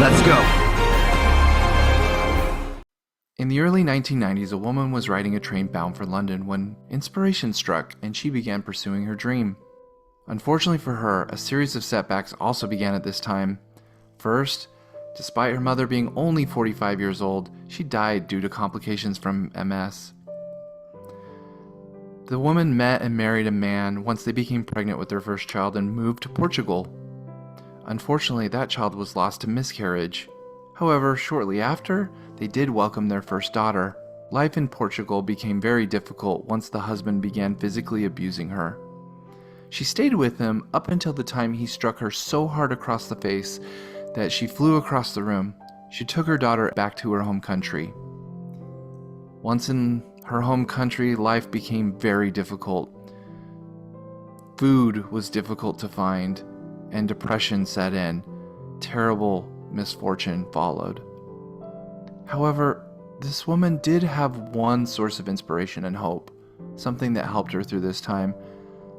Let's go! In the early 1990s, a woman was riding a train bound for London when inspiration struck and she began pursuing her dream. Unfortunately for her, a series of setbacks also began at this time. First, despite her mother being only 45 years old, she died due to complications from MS. The woman met and married a man once they became pregnant with their first child and moved to Portugal. Unfortunately, that child was lost to miscarriage. However, shortly after, they did welcome their first daughter. Life in Portugal became very difficult once the husband began physically abusing her. She stayed with him up until the time he struck her so hard across the face that she flew across the room. She took her daughter back to her home country. Once in her home country, life became very difficult. Food was difficult to find, and depression set in. Terrible misfortune followed. However, this woman did have one source of inspiration and hope, something that helped her through this time.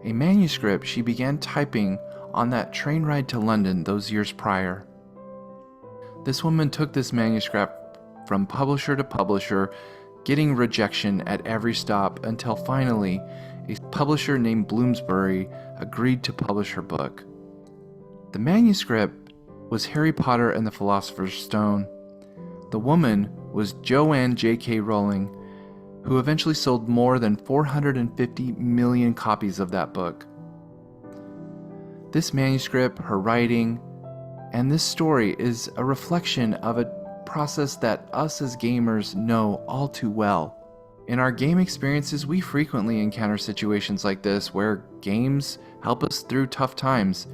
A manuscript she began typing on that train ride to London those years prior. This woman took this manuscript from publisher to publisher, getting rejection at every stop until finally a publisher named Bloomsbury agreed to publish her book. The manuscript was Harry Potter and the Philosopher's Stone. The woman was Joanne J.K. Rowling, who eventually sold more than 450 million copies of that book. This manuscript, her writing, and this story is a reflection of a process that us as gamers know all too well. In our game experiences, we frequently encounter situations like this where games help us through tough times.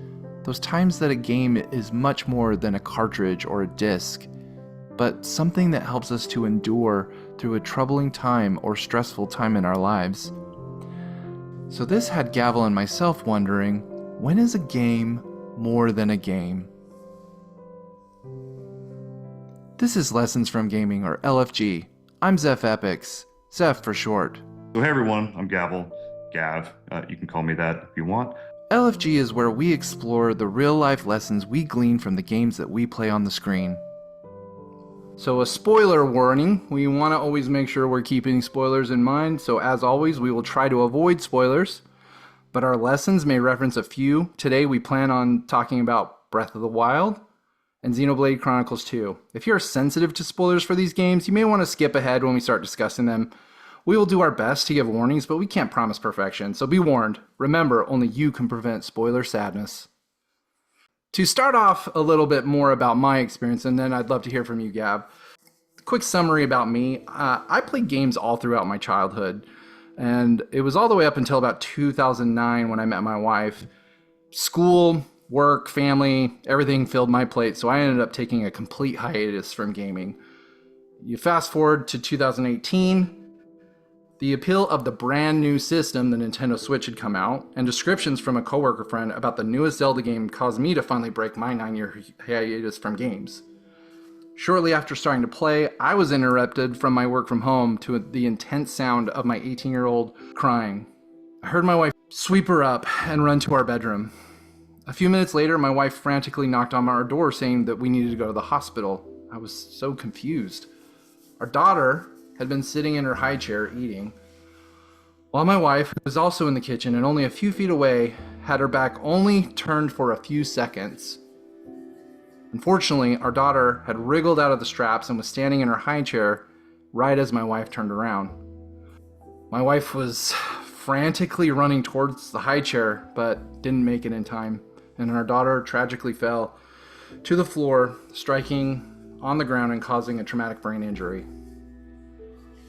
Those times that a game is much more than a cartridge or a disc, but something that helps us to endure through a troubling time or stressful time in our lives. So this had Gavel and myself wondering, when is a game more than a game? This is Lessons from Gaming, or LFG. I'm ZeffEpics, Zeff for short. So hey everyone, I'm Gavel, Gav. You can call me that if you want. LFG is where we explore the real-life lessons we glean from the games that we play on the screen. So a spoiler warning, we want to always make sure we're keeping spoilers in mind, so as always we will try to avoid spoilers, but our lessons may reference a few. Today we plan on talking about Breath of the Wild and Xenoblade Chronicles 2. If you're sensitive to spoilers for these games, you may want to skip ahead when we start discussing them. We will do our best to give warnings, but we can't promise perfection, so be warned. Remember, only you can prevent spoiler sadness. To start off a little bit more about my experience, and then I'd love to hear from you, Gab. Quick summary about me. I played games all throughout my childhood, and it was all the way up until about 2009 when I met my wife. School, work, family, everything filled my plate, so I ended up taking a complete hiatus from gaming. You fast forward to 2018, the appeal of the brand new system, the Nintendo Switch, had come out, and descriptions from a coworker friend about the newest Zelda game caused me to finally break my 9-year hiatus from games. Shortly after starting to play, I was interrupted from my work from home to the intense sound of my 18-year-old crying. I heard my wife sweep her up and run to our bedroom. A few minutes later, my wife frantically knocked on our door saying that we needed to go to the hospital. I was so confused. Our daughter had been sitting in her high chair eating, while my wife, who was also in the kitchen and only a few feet away, had her back only turned for a few seconds. Unfortunately, our daughter had wriggled out of the straps and was standing in her high chair right as my wife turned around. My wife was frantically running towards the high chair, but didn't make it in time, and our daughter tragically fell to the floor, striking on the ground and causing a traumatic brain injury.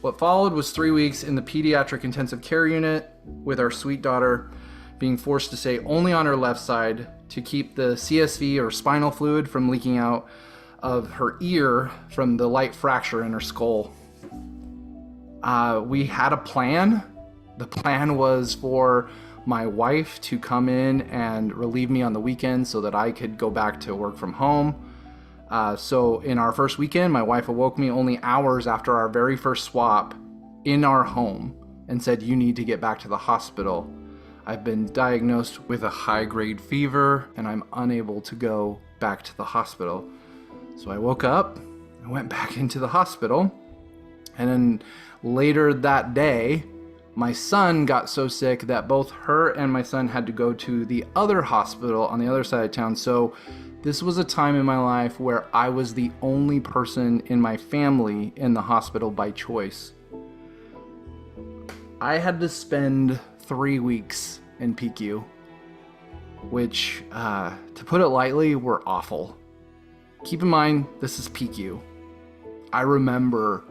What followed was 3 weeks in the pediatric intensive care unit, with our sweet daughter being forced to stay only on her left side to keep the CSV, or spinal fluid, from leaking out of her ear from the light fracture in her skull. We had a plan. The plan was for my wife to come in and relieve me on the weekend so that I could go back to work from home. So in our first weekend, my wife awoke me only hours after our very first swap in our home and said, "You need to get back to the hospital. I've been diagnosed with a high-grade fever and I'm unable to go back to the hospital." So I woke up, I went back into the hospital, and then later that day, my son got so sick that both her and my son had to go to the other hospital on the other side of town. So this was a time in my life where I was the only person in my family in the hospital by choice. I had to spend 3 weeks in PQ, which, to put it lightly, were awful. Keep in mind, this is PQ. I remember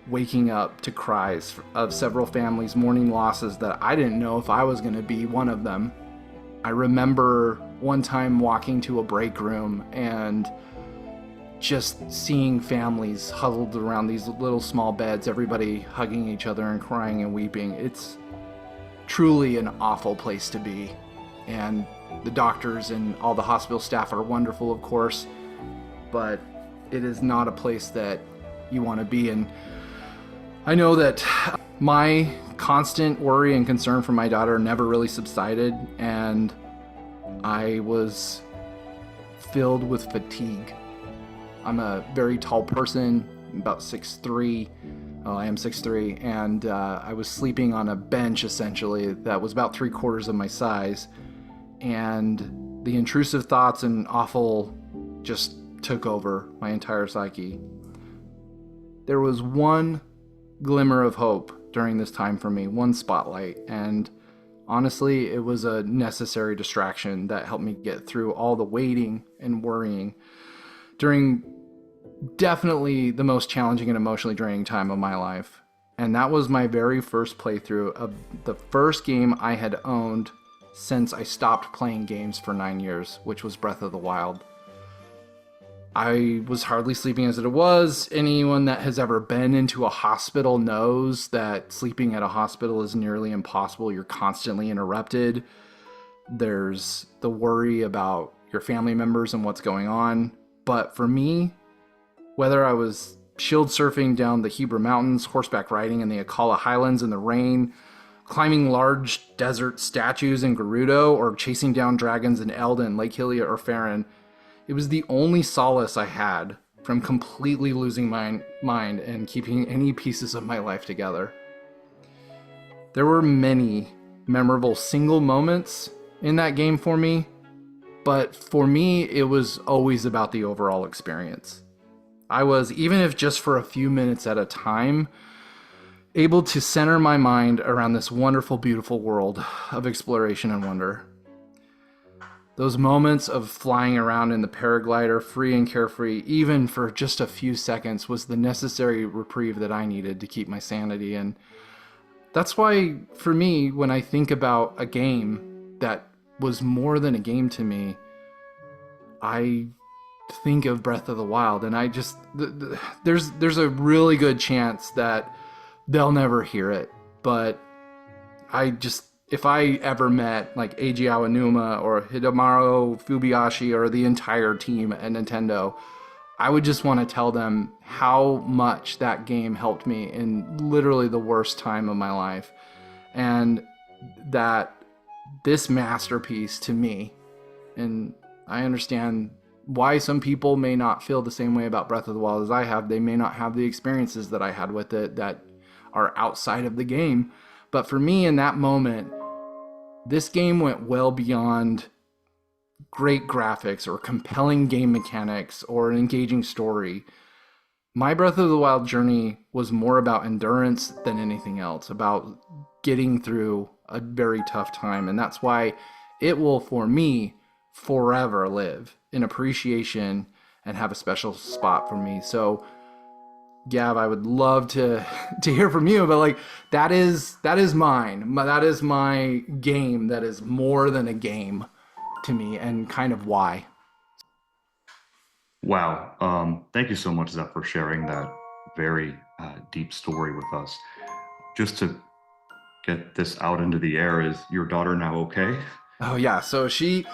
waking up to cries of several families mourning losses that I didn't know if I was going to be one of them. I remember one time walking to a break room and just seeing families huddled around these little small beds, everybody hugging each other and crying and weeping. It's truly an awful place to be. And the doctors and all the hospital staff are wonderful, of course, but it is not a place that you want to be in. I know that my constant worry and concern for my daughter never really subsided, and I was filled with fatigue. I'm a very tall person, about 6'3". Well, I am 6'3", and I was sleeping on a bench, essentially, that was about 3/4 of my size, and the intrusive thoughts and awful just took over my entire psyche. There was one glimmer of hope during this time for me, one spotlight, and honestly, it was a necessary distraction that helped me get through all the waiting and worrying during definitely the most challenging and emotionally draining time of my life. And that was my very first playthrough of the first game I had owned since I stopped playing games for 9 years, which was Breath of the Wild. I was hardly sleeping as it was. Anyone that has ever been into a hospital knows that sleeping at a hospital is nearly impossible. You're constantly interrupted. There's the worry about your family members and what's going on. But for me, whether I was shield surfing down the Hebra Mountains, horseback riding in the Akala Highlands in the rain, climbing large desert statues in Gerudo, or chasing down dragons in Eldin, Lake Hylia, or Farron, it was the only solace I had from completely losing my mind and keeping any pieces of my life together. There were many memorable single moments in that game for me, but for me, it was always about the overall experience. I was, even if just for a few minutes at a time, able to center my mind around this wonderful, beautiful world of exploration and wonder. Those moments of flying around in the paraglider, free and carefree, even for just a few seconds, was the necessary reprieve that I needed to keep my sanity. And that's why, for me, when I think about a game that was more than a game to me, I think of Breath of the Wild. And I just, there's a really good chance that they'll never hear it. But if I ever met like Eiji Aonuma or Hidemaru Fubiashi or the entire team at Nintendo, I would just want to tell them how much that game helped me in literally the worst time of my life. And that this masterpiece to me, and I understand why some people may not feel the same way about Breath of the Wild as I have. They may not have the experiences that I had with it that are outside of the game. But for me in that moment, this game went well beyond great graphics or compelling game mechanics or an engaging story. My Breath of the Wild journey was more about endurance than anything else, about getting through a very tough time. And that's why it will, for me, forever live in appreciation and have a special spot for me. So Gav, I would love to hear from you, but like that is mine. That is my game that is more than a game to me, and kind of why. Wow. Thank you so much, Zeff, for sharing that very deep story with us. Just to get this out into the air, is your daughter now okay? Oh yeah, so she's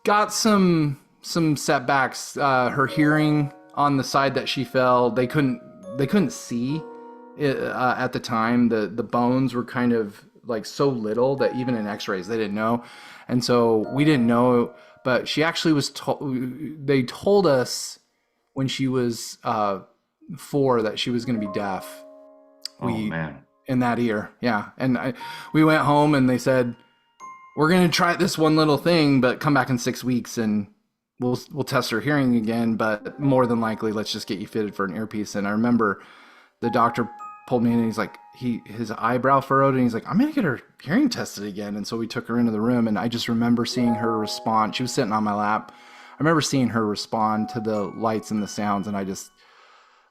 got some setbacks. Her hearing on the side that she fell, they couldn't see it, at the time. The bones were kind of like so little that even in x-rays they didn't know, and so we didn't know. but she actually was they told us when she was 4 that she was going to be deaf. Oh man. In that ear. Yeah. And we went home and they said, we're going to try this one little thing, but come back in 6 weeks and we'll test her hearing again. But more than likely, let's just get you fitted for an earpiece. And I remember the doctor pulled me in and he's like, his eyebrow furrowed and he's like, I'm going to get her hearing tested again. And so we took her into the room and I just remember seeing her respond. She was sitting on my lap. I remember seeing her respond to the lights and the sounds. And I just,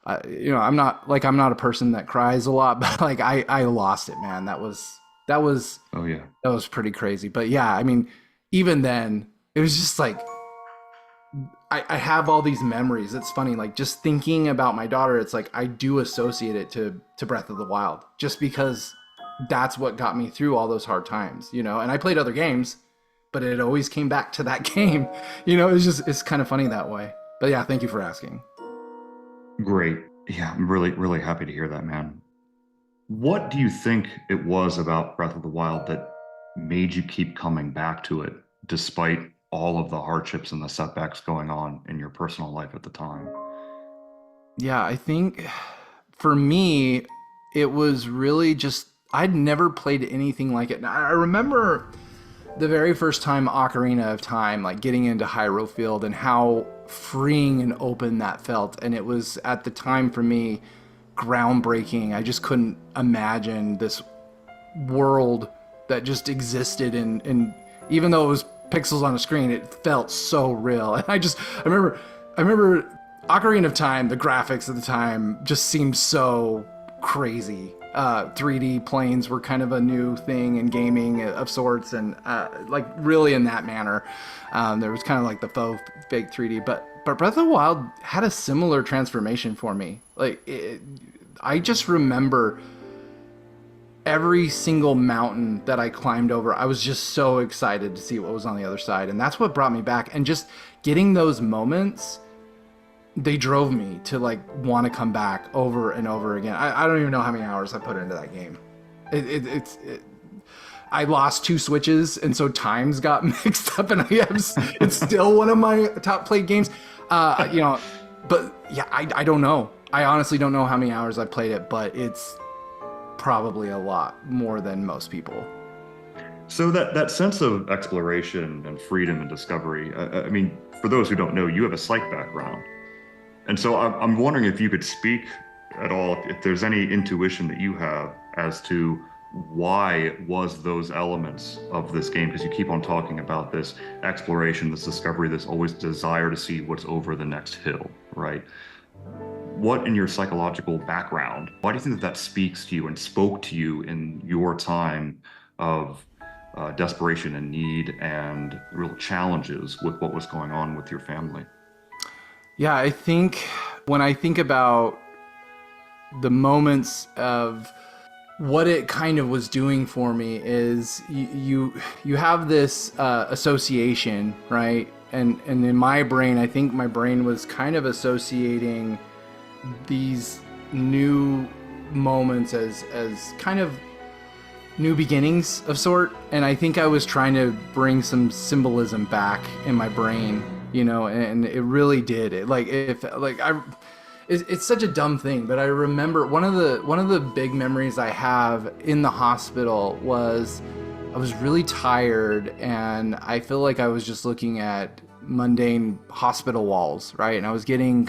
I'm not a person that cries a lot, but like I lost it, man. That was Oh yeah. That was pretty crazy. But yeah, I mean, even then it was just like, I have all these memories. It's funny, like just thinking about my daughter, it's like I do associate it to Breath of the Wild just because that's what got me through all those hard times, and I played other games, but it always came back to that game. It's kind of funny that way. But yeah, thank you for asking. Great. Yeah, I'm really, really happy to hear that, man. What do you think it was about Breath of the Wild that made you keep coming back to it despite all of the hardships and the setbacks going on in your personal life at the time? Yeah, I think for me, it was really just, I'd never played anything like it. I remember the very first time Ocarina of Time, like getting into Hyrule Field and how freeing and open that felt. And it was at the time for me groundbreaking. I just couldn't imagine this world that just existed and even though it was pixels on a screen, it felt so real. And I remember Ocarina of Time, the graphics at the time just seemed so crazy. 3D planes were kind of a new thing in gaming of sorts, and like really in that manner. There was kind of like the fake 3D, but Breath of the Wild had a similar transformation for me. Like I just remember every single mountain that I climbed over, I was just so excited to see what was on the other side. And that's what brought me back. And just getting those moments, they drove me to like want to come back over and over again. I don't even know how many hours I put into that game. I lost 2 Switches, and so times got mixed up, and it's still one of my top played games. But yeah, I don't know. I honestly don't know how many hours I played it, but it's probably a lot more than most people. So that sense of exploration and freedom and discovery, I mean, for those who don't know, you have a psych background. And so I'm wondering if you could speak at all, if there's any intuition that you have as to why it was those elements of this game, because you keep on talking about this exploration, this discovery, this always desire to see what's over the next hill, right? What in your psychological background, why do you think that speaks to you and spoke to you in your time of desperation and need and real challenges with what was going on with your family? Yeah, I think when I think about the moments of what it kind of was doing for me is you have this association, right? And in my brain, I think my brain was kind of associating these new moments as kind of new beginnings of sort. And I think I was trying to bring some symbolism back in my brain, and it really did. It's such a dumb thing, but I remember one of the big memories I have in the hospital was I was really tired, and I feel like I was just looking at mundane hospital walls, right? And I was getting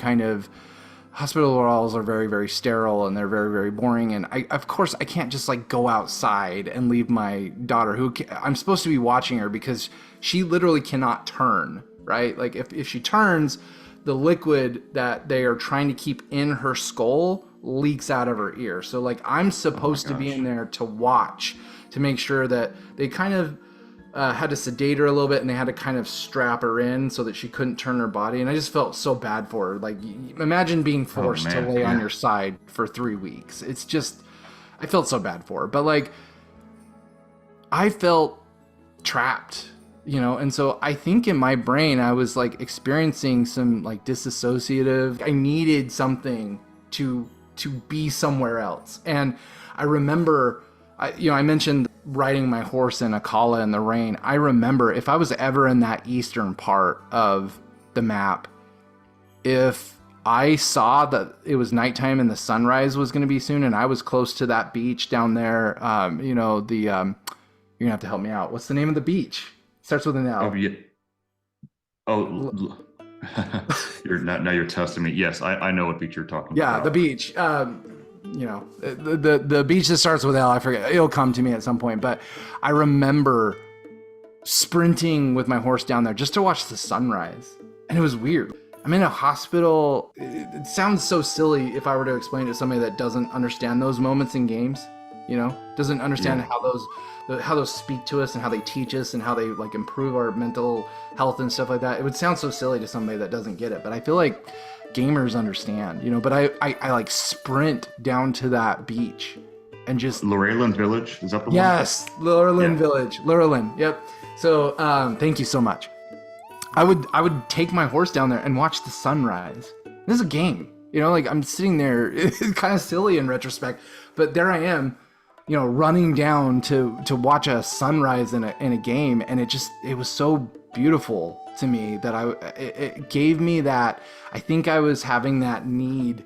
hospital walls are very, very sterile and they're very, very boring. And of course, I can't just like go outside and leave my daughter, who I'm supposed to be watching her, because she literally cannot turn, right? Like if she turns, the liquid that they are trying to keep in her skull leaks out of her ear. So like I'm supposed to be in there to watch, to make sure that they kind of had to sedate her a little bit, and they had to kind of strap her in so that she couldn't turn her body. And I just felt so bad for her. Like imagine being forced to lay on your side for 3 weeks. It's just, I felt so bad for her. But like I felt trapped, and so I think in my brain I was like experiencing some like disassociative. I needed something to be somewhere else. And I remember I mentioned riding my horse in Akala in the rain. I remember if I was ever in that eastern part of the map, if I saw that it was nighttime and the sunrise was going to be soon, and I was close to that beach down there, you're gonna have to help me out. What's the name of the beach? Starts with an L. Oh, yeah. Now you're testing me. Yes, I know what beach you're talking Yeah, about. the beach. The beach that starts with L. I forget. It'll come to me at some point. But I remember sprinting with my horse down there just to watch the sunrise, and it was weird. I'm in a hospital. It sounds so silly if I were to explain it to somebody that doesn't understand those moments in games. Doesn't understand how those speak to us and how they teach us and how they like improve our mental health and stuff like that. It would sound so silly to somebody that doesn't get it, but I feel like gamers understand, but I like sprint down to that beach and just Lorelyn Village, is that the one? Yes, Lurelin Village. Lurelin, yep. So thank you so much. I would take my horse down there and watch the sunrise. This is a game, like I'm sitting there. It's kind of silly in retrospect, but there I am, running down to watch a sunrise in a game, and it was so beautiful to me that it gave me that. I think I was having that need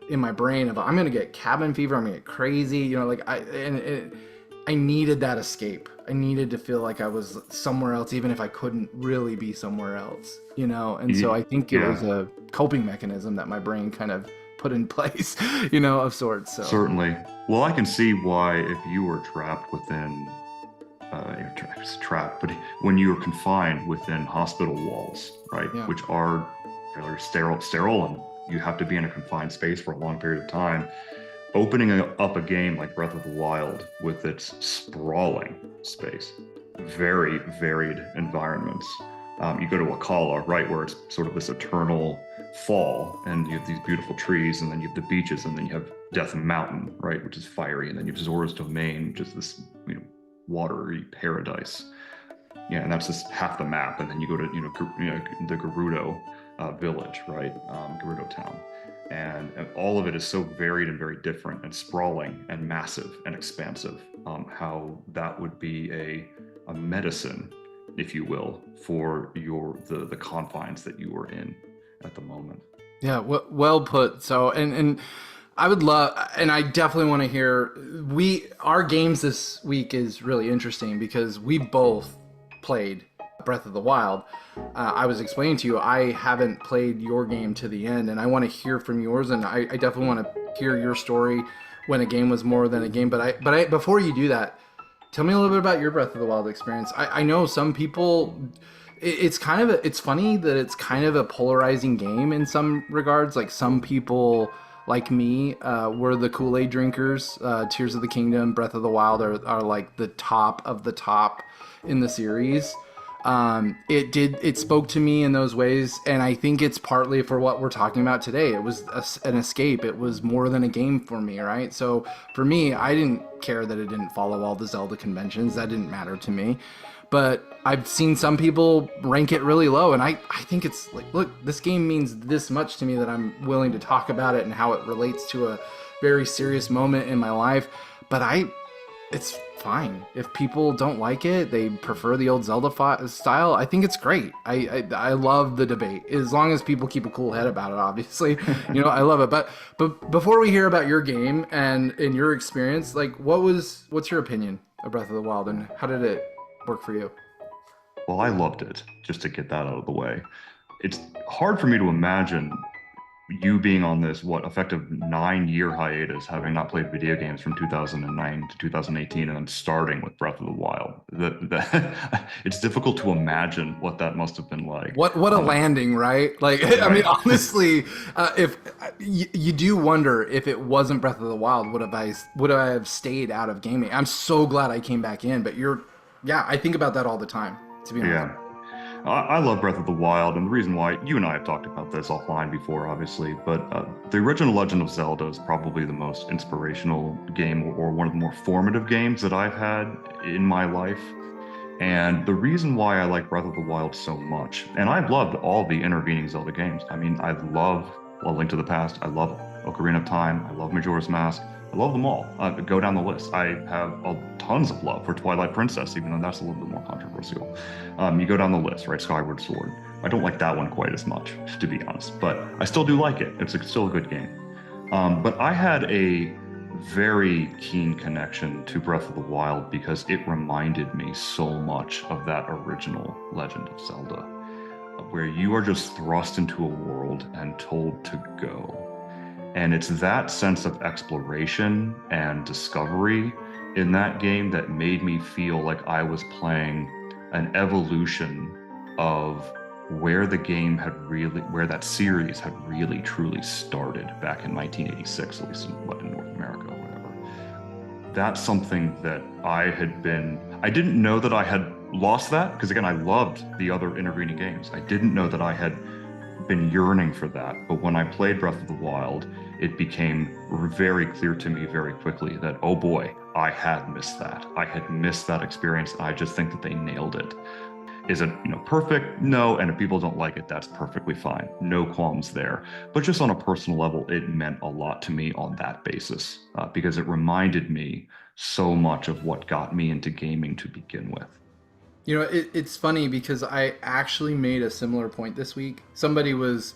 in my brain of I'm gonna get cabin fever, I'm gonna get crazy, I needed that escape. I needed to feel like I was somewhere else, even if I couldn't really be somewhere else, and so I think it was a coping mechanism that my brain kind of put in place, of sorts. So. Certainly. Well, I can see why if you were trapped within, but when you were confined within hospital walls, right, which are fairly sterile, and you have to be in a confined space for a long period of time, opening up a game like Breath of the Wild with its sprawling space, very varied environments. You go to Akala, right, where it's sort of this eternal fall, and you have these beautiful trees, and then you have the beaches, and then you have Death Mountain, right, which is fiery, and then you have Zora's Domain, which is this watery paradise. Yeah, and that's just half the map, and then you go to the Gerudo village, right, Gerudo town, and all of it is so varied and very different and sprawling and massive and expansive. How that would be a medicine, if you will, for the confines that you were in at the moment. Yeah, well put. So, and I would love, and I definitely want to hear, our games this week is really interesting because we both played Breath of the Wild. I was explaining to you, I haven't played your game to the end, and I want to hear from yours, and I definitely want to hear your story when a game was more than a game. But before you do that, tell me a little bit about your Breath of the Wild experience. I know some people, it's funny that it's kind of a polarizing game in some regards. Like some people like me were the Kool-Aid drinkers. Tears of the Kingdom, Breath of the Wild are like the top of the top in the series. It spoke to me in those ways, and I think it's partly for what we're talking about today. It was an escape. It was more than a game for me, right? So for me, I didn't care that it didn't follow all the Zelda conventions. That didn't matter to me. But I've seen some people rank it really low, and I think it's like, look, this game means this much to me that I'm willing to talk about it and how it relates to a very serious moment in my life. But it's fine. If people don't like it, they prefer the old Zelda style, I think it's great. I love the debate, as long as people keep a cool head about it, obviously. I love it. But before we hear about your game and in your experience, like what's your opinion of Breath of the Wild, and how did it work for you? Well, I loved it, just to get that out of the way. It's hard for me to imagine you being on this, effective 9-year hiatus, having not played video games from 2009 to 2018, and then starting with Breath of the Wild. It's difficult to imagine what that must have been like. What a landing, right? Like, right. I mean, honestly, if you do wonder if it wasn't Breath of the Wild, would I have stayed out of gaming? I'm so glad I came back in, but I think about that all the time, to be honest. Yeah. I love Breath of the Wild, and the reason why, you and I have talked about this offline before, obviously, but the original Legend of Zelda is probably the most inspirational game, or one of the more formative games that I've had in my life. And the reason why I like Breath of the Wild so much, and I've loved all the intervening Zelda games. I mean, I love Link to the Past, I love Ocarina of Time, I love Majora's Mask, I love them all. Go down the list. I have tons of love for Twilight Princess, even though that's a little bit more controversial. You go down the list, right? Skyward Sword. I don't like that one quite as much, to be honest, but I still do like it. It's still a good game. But I had a very keen connection to Breath of the Wild because it reminded me so much of that original Legend of Zelda, where you are just thrust into a world and told to go. And it's that sense of exploration and discovery in that game that made me feel like I was playing an evolution of where the game had really, where that series had really truly started back in 1986, at least in North America or whatever. That's something that I didn't know that I had lost that, because again, I loved the other intervening games. I didn't know that I had been yearning for that, but when I played Breath of the Wild, it became very clear to me very quickly that, oh boy, I had missed that. I had missed that experience. I just think that they nailed it. Is it, perfect? No, and if people don't like it, that's perfectly fine. No qualms there. But just on a personal level, it meant a lot to me on that basis, because it reminded me so much of what got me into gaming to begin with. It's funny because I actually made a similar point this week. Somebody was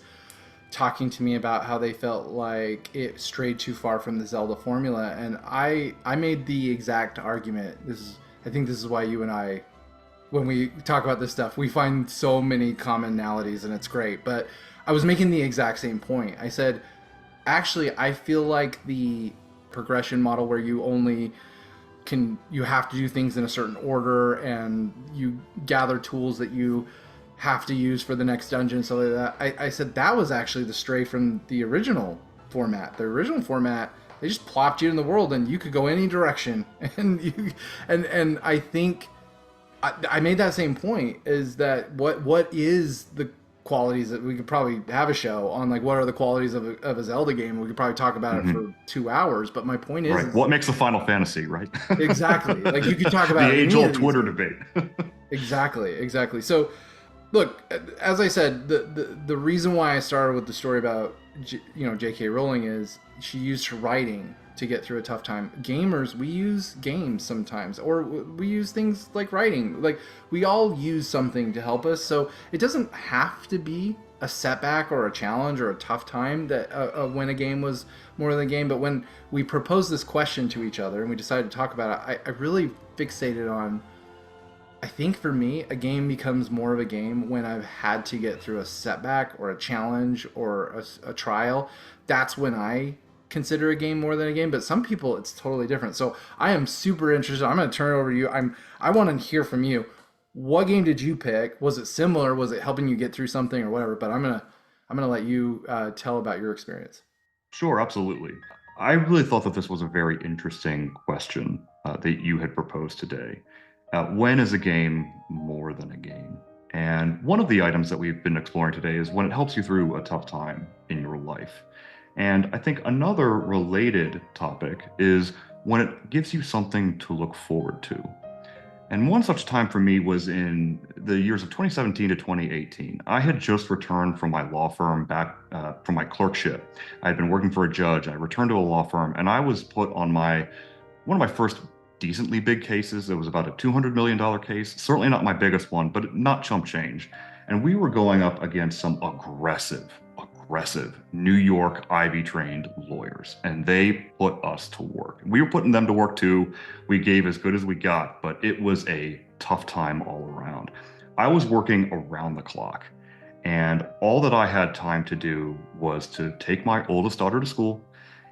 talking to me about how they felt like it strayed too far from the Zelda formula, and I made the exact argument. I think this is why you and I, when we talk about this stuff, we find so many commonalities, and it's great. But I was making the exact same point. I said, actually, I feel like the progression model where you have to do things in a certain order, and you gather tools that you have to use for the next dungeon, so like that. I said that was actually the stray from the original format. The original format, they just plopped you in the world, and you could go any direction. And I think I made that same point, is that what is the qualities that we could probably have a show on, like what are the qualities of a Zelda game. We could probably talk about it for 2 hours, but my point is, right, what makes a Final Fantasy, right? Exactly. Like you could talk about the age-old Twitter debate. Exactly. So look, as I said, the reason why I started with the story about J.K. Rowling is she used her writing to get through a tough time. Gamers, we use games sometimes, or we use things like writing. Like we all use something to help us. So it doesn't have to be a setback or a challenge or a tough time that when a game was more than a game. But when we proposed this question to each other and we decided to talk about it, I really fixated on, I think for me, a game becomes more of a game when I've had to get through a setback or a challenge or a trial. That's when I consider a game more than a game. But some people, it's totally different. So I am super interested. I'm going to turn it over to you. I want to hear from you. What game did you pick? Was it similar? Was it helping you get through something or whatever? But I'm gonna let you tell about your experience. Sure, absolutely. I really thought that this was a very interesting question that you had proposed today. When is a game more than a game? And one of the items that we've been exploring today is when it helps you through a tough time in your life. And I think another related topic is when it gives you something to look forward to. And one such time for me was in the years of 2017 to 2018. I had just returned from my law firm, back from my clerkship. I had been working for a judge. I returned to a law firm, and I was put on one of my first decently big cases. It was about a $200 million case. Certainly not my biggest one, but not chump change. And we were going up against some aggressive New York Ivy trained lawyers, and they put us to work. We were putting them to work too. We gave as good as we got, but it was a tough time all around. I was working around the clock, and all that I had time to do was to take my oldest daughter to school,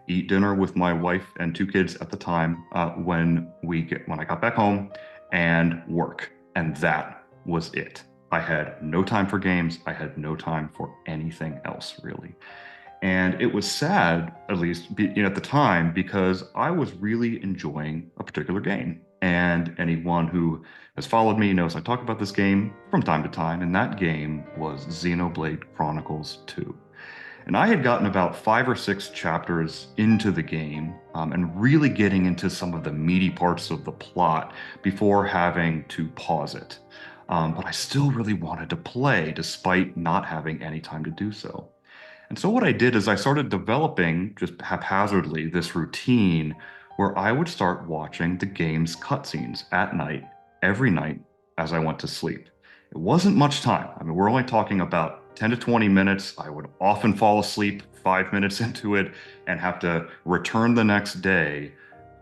eat dinner with my wife and 2 kids at the time when I got back home, and work. And that was it. I had no time for games. I had no time for anything else, really. And it was sad, at least at the time, because I was really enjoying a particular game. And anyone who has followed me knows I talk about this game from time to time, and that game was Xenoblade Chronicles 2. And I had gotten about 5 or 6 chapters into the game and really getting into some of the meaty parts of the plot before having to pause it. But I still really wanted to play despite not having any time to do so. And so what I did is I started developing just haphazardly this routine where I would start watching the game's cutscenes at night, every night as I went to sleep. It wasn't much time. I mean, we're only talking about 10 to 20 minutes. I would often fall asleep 5 minutes into it and have to return the next day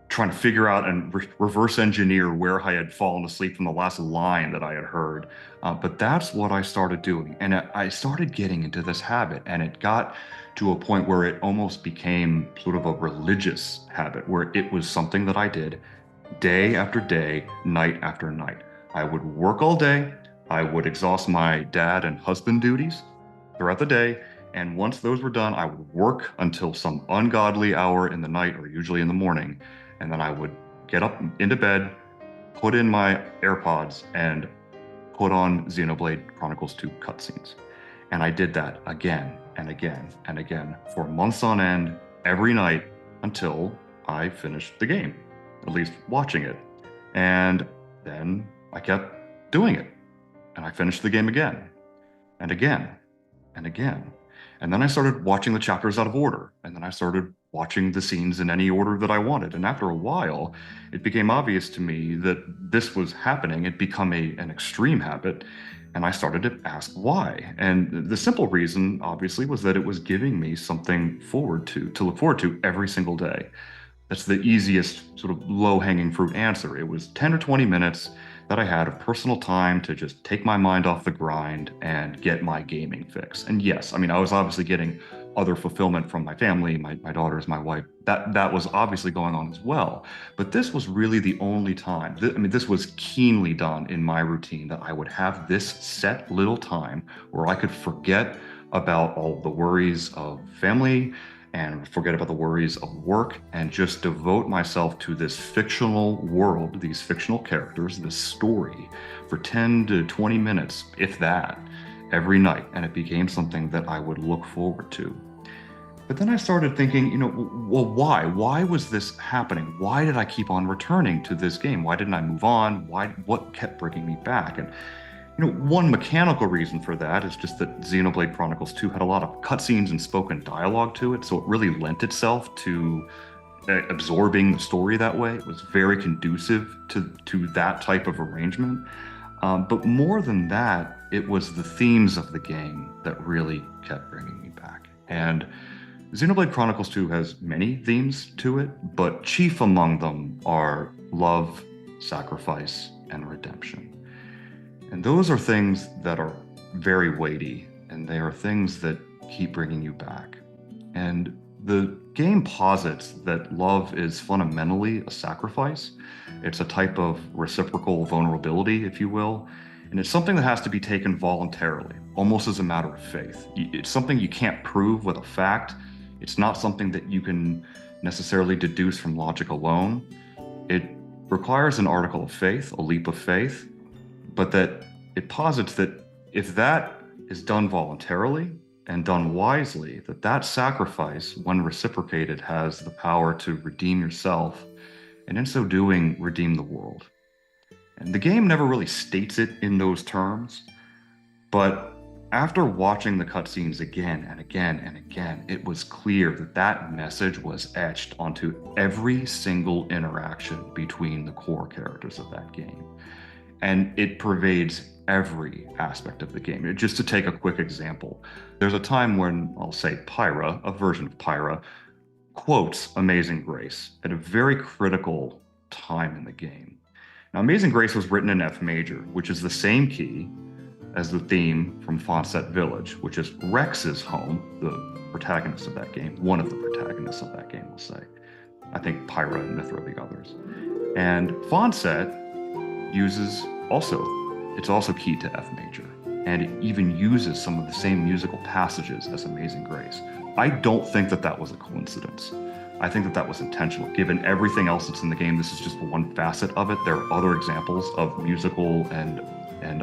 trying to figure out and reverse engineer where I had fallen asleep from the last line that I had heard. But that's what I started doing. And I started getting into this habit, and it got to a point where it almost became sort of a religious habit, where it was something that I did day after day, night after night. I would work all day. I would exhaust my dad and husband duties throughout the day. And once those were done, I would work until some ungodly hour in the night, or usually in the morning. And then I would get up into bed, put in my AirPods, and put on Xenoblade Chronicles 2 cutscenes. And I did that again and again and again for months on end, every night, until I finished the game, at least watching it. And then I kept doing it. And I finished the game again and again and again. And then I started watching the chapters out of order. And then I started watching the scenes in any order that I wanted. And after a while, it became obvious to me that this was happening. It became an extreme habit. And I started to ask why. And the simple reason, obviously, was that it was giving me something to look forward to every single day. That's the easiest sort of low-hanging fruit answer. It was 10 or 20 minutes that I had of personal time to just take my mind off the grind and get my gaming fix. And yes, I mean, I was obviously getting other fulfillment from my family, my daughters, my wife. That was obviously going on as well. But this was really the only time. This was keenly done in my routine, that I would have this set little time where I could forget about all the worries of family and forget about the worries of work and just devote myself to this fictional world, these fictional characters, this story for 10 to 20 minutes, if that, every night. And it became something that I would look forward to. But then I started thinking, well, why? Why was this happening? Why did I keep on returning to this game? Why didn't I move on? What kept bringing me back? And one mechanical reason for that is just that Xenoblade Chronicles 2 had a lot of cutscenes and spoken dialogue to it, so it really lent itself to absorbing the story that way. It was very conducive to that type of arrangement. But more than that, it was the themes of the game that really kept bringing me back. And Xenoblade Chronicles 2 has many themes to it, but chief among them are love, sacrifice, and redemption. And those are things that are very weighty, and they are things that keep bringing you back. And the game posits that love is fundamentally a sacrifice. It's a type of reciprocal vulnerability, if you will. And it's something that has to be taken voluntarily, almost as a matter of faith. It's something you can't prove with a fact. It's not something that you can necessarily deduce from logic alone. It requires an article of faith, a leap of faith, but that it posits that if that is done voluntarily and done wisely, that sacrifice, when reciprocated, has the power to redeem yourself, and in so doing, redeem the world. And the game never really states it in those terms, but after watching the cutscenes again and again and again, it was clear that message was etched onto every single interaction between the core characters of that game. And it pervades every aspect of the game. Just to take a quick example, there's a time when, I'll say Pyra, a version of Pyra, quotes Amazing Grace at a very critical time in the game. Now, Amazing Grace was written in F major, which is the same key as the theme from Fonset Village, which is Rex's home, the protagonist of that game, one of the protagonists of that game, we'll say. I think Pyra and Mithra are the others. And Fonset it's also keyed to F major, and it even uses some of the same musical passages as Amazing Grace. I don't think that was a coincidence. I think that was intentional. Given everything else that's in the game, this is just one facet of it. There are other examples of musical and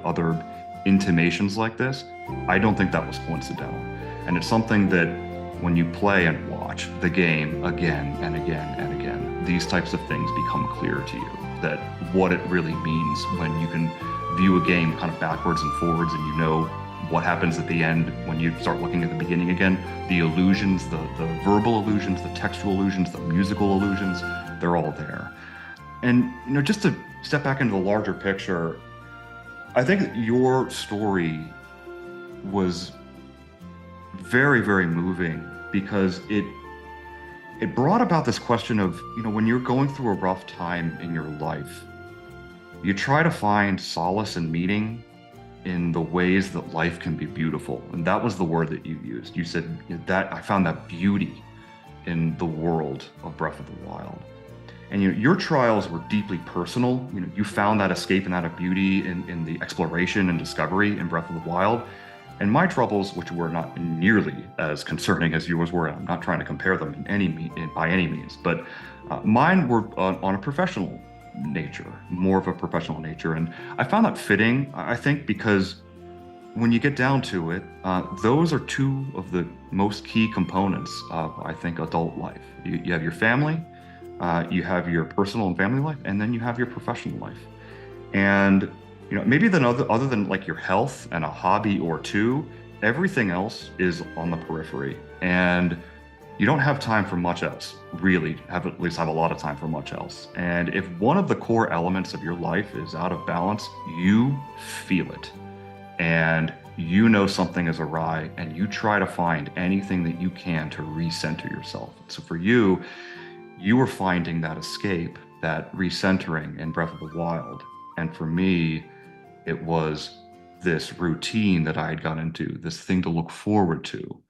other intimations like this. I don't think that was coincidental. And it's something that when you play and watch the game again and again and again, these types of things become clear to you, that what it really means when you can view a game kind of backwards and forwards, and what happens at the end when you start looking at the beginning again. The illusions, the verbal illusions, the textual illusions, the musical illusions, they're all there. And, just to step back into the larger picture, I think that your story was very, very moving because it brought about this question of, when you're going through a rough time in your life, you try to find solace and meaning in the ways that life can be beautiful. And that was the word that you used. You said that I found that beauty in the world of Breath of the Wild. And your trials were deeply personal. You found that escape and that beauty in the exploration and discovery in Breath of the Wild. And my troubles, which were not nearly as concerning as yours were, I'm not trying to compare them by any means, but mine were on a professional nature, more of a professional nature. And I found that fitting, I think, because when you get down to it, those are two of the most key components of, I think, adult life. You have your family, you have your personal and family life, and then you have your professional life. And maybe other than like your health and a hobby or two, everything else is on the periphery. And you don't have time for much else, really, have a lot of time for much else. And if one of the core elements of your life is out of balance, you feel it. And something is awry, and you try to find anything that you can to recenter yourself. So for you were finding that escape, that recentering in Breath of the Wild. And for me, it was this routine that I had got into, this thing to look forward to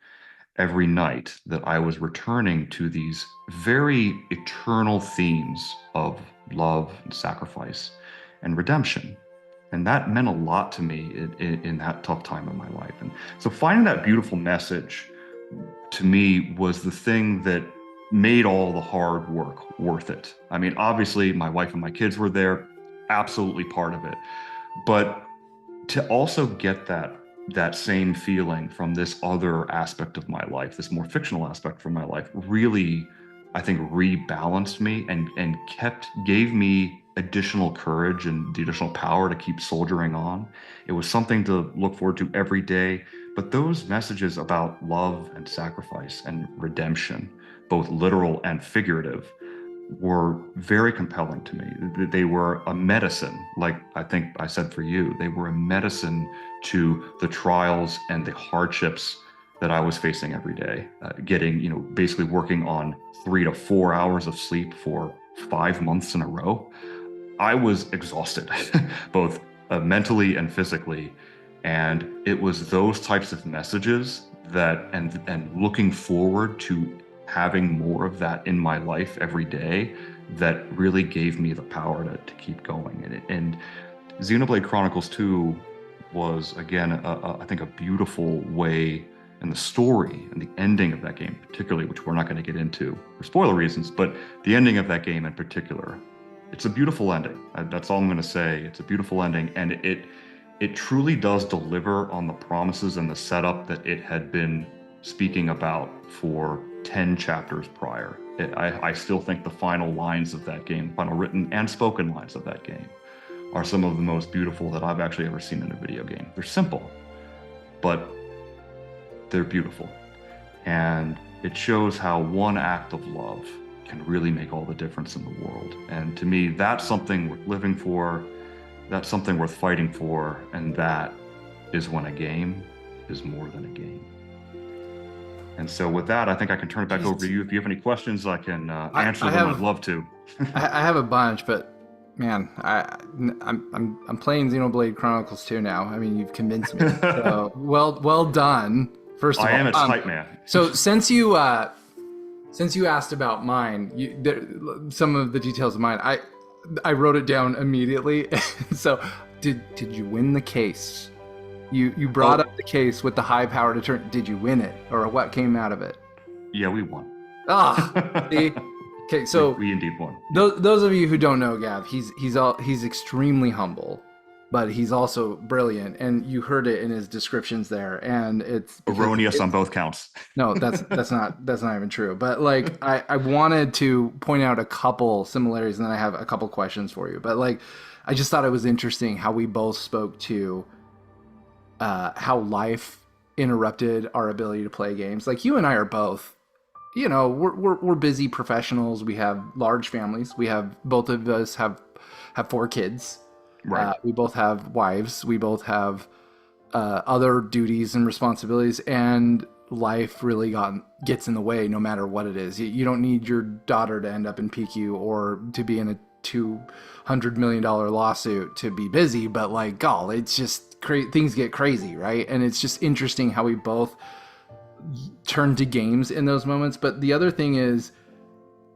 every night, that I was returning to these very eternal themes of love and sacrifice and redemption. And that meant a lot to me in that tough time of my life. And so finding that beautiful message to me was the thing that made all the hard work worth it. I mean, obviously my wife and my kids were there, absolutely part of it. But to also get that same feeling from this other aspect of my life, this more fictional aspect from my life, really, I think, rebalanced me and gave me additional courage and the additional power to keep soldiering on. It was something to look forward to every day. But those messages about love and sacrifice and redemption, both literal and figurative, were very compelling to me. They were a medicine, like I think I said for you, they were a medicine to the trials and the hardships that I was facing every day. Getting, basically working on 3 to 4 hours of sleep for 5 months in a row. I was exhausted, both mentally and physically. And it was those types of messages and looking forward to having more of that in my life every day that really gave me the power to keep going. And Xenoblade Chronicles 2 was, again, I think a beautiful way, and the story and the ending of that game particularly, which we're not going to get into for spoiler reasons, but the ending of that game in particular, it's a beautiful ending. That's all I'm going to say. It's a beautiful ending, and it truly does deliver on the promises and the setup that it had been speaking about for 10 chapters prior. I still think the final lines of that game, final written and spoken lines of that game, are some of the most beautiful that I've actually ever seen in a video game. They're simple, but they're beautiful. And it shows how one act of love can really make all the difference in the world. And to me, that's something worth living for, that's something worth fighting for, and that is when a game is more than a game. And so with that, I think I can turn it back over to you. If you have any questions, I can answer them. I'd love to. I have a bunch, but man, I'm playing Xenoblade Chronicles 2 now. I mean, you've convinced me. So well done. First of all, I am its hype man. So since you asked about mine, some of the details of mine, I wrote it down immediately. So did you win the case? You brought up the case with the high power deterrent. Did you win it, or what came out of it? Yeah, we won. See? Okay, so we indeed won. Those of you who don't know Gav, he's extremely humble, but he's also brilliant, and you heard it in his descriptions there. And it's erroneous on both counts. No, that's not even true. But like, I wanted to point out a couple similarities, and then I have a couple questions for you. But like, I just thought it was interesting how we both spoke to how life interrupted our ability to play games. Like you and I are both, you know, we're busy professionals. We have large families. We have both of us have 4 kids. Right. We both have wives. We both have other duties and responsibilities, and life really gets in the way no matter what it is. You don't need your daughter to end up in PQ or to be in a $200 million lawsuit to be busy, but like, golly, it's just things get crazy, right? And it's just interesting how we both turn to games in those moments. But the other thing is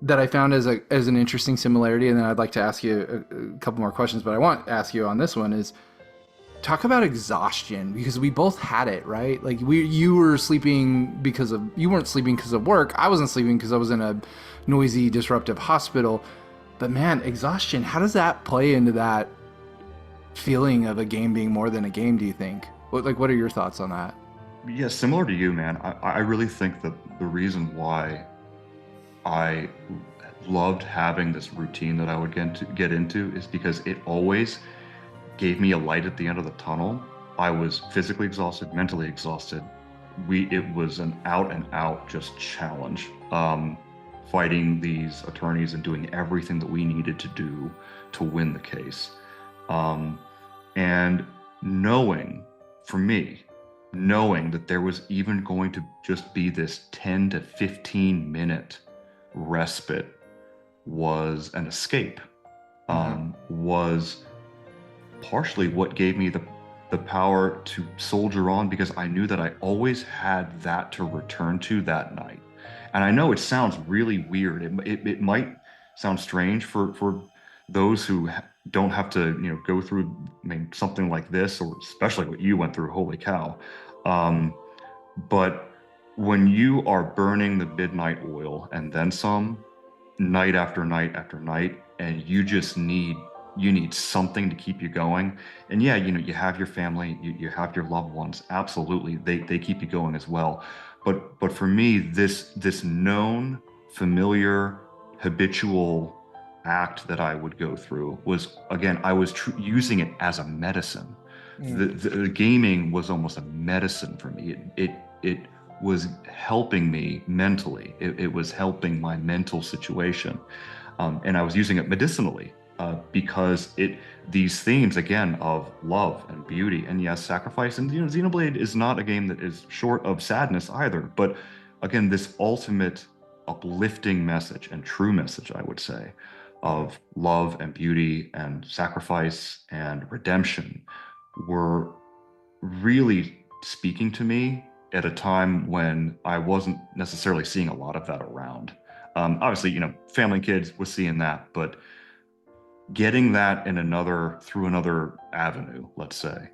that I found as an interesting similarity, and then I'd like to ask you a couple more questions, but I want to ask you on this one is talk about exhaustion, because we both had it, right? Like you were sleeping because of, you weren't sleeping because of work. I wasn't sleeping because I was in a noisy, disruptive hospital. But man, exhaustion, how does that play into that feeling of a game being more than a game, do you think? What are your thoughts on that? Yeah, similar to you, man. I really think that the reason why I loved having this routine that I would get into is because it always gave me a light at the end of the tunnel. I was physically exhausted, mentally exhausted. It was an out and out just challenge, fighting these attorneys and doing everything that we needed to do to win the case. And knowing, for me, knowing that there was even going to just be this 10 to 15 minute respite was an escape, was partially what gave me the power to soldier on, because I knew that I always had that to return to that night. And I know it sounds really weird. It might sound strange for those who don't have to, go through, something like this, or especially what you went through. Holy cow! But when you are burning the midnight oil and then some, night after night after night, and you need something to keep you going. And yeah, you have your family, you have your loved ones. Absolutely, they keep you going as well. But for me, this known, familiar, habitual act that I would go through was, again, I was using it as a medicine. The gaming was almost a medicine for me. It was helping me mentally. It was helping my mental situation, and I was using it medicinally. Because these themes, again, of love and beauty and, yes, sacrifice. And Xenoblade is not a game that is short of sadness either, but again, this ultimate uplifting message and true message, I would say, of love and beauty and sacrifice and redemption were really speaking to me at a time when I wasn't necessarily seeing a lot of that around. Obviously, family and kids was seeing that, but getting that through another avenue, let's say,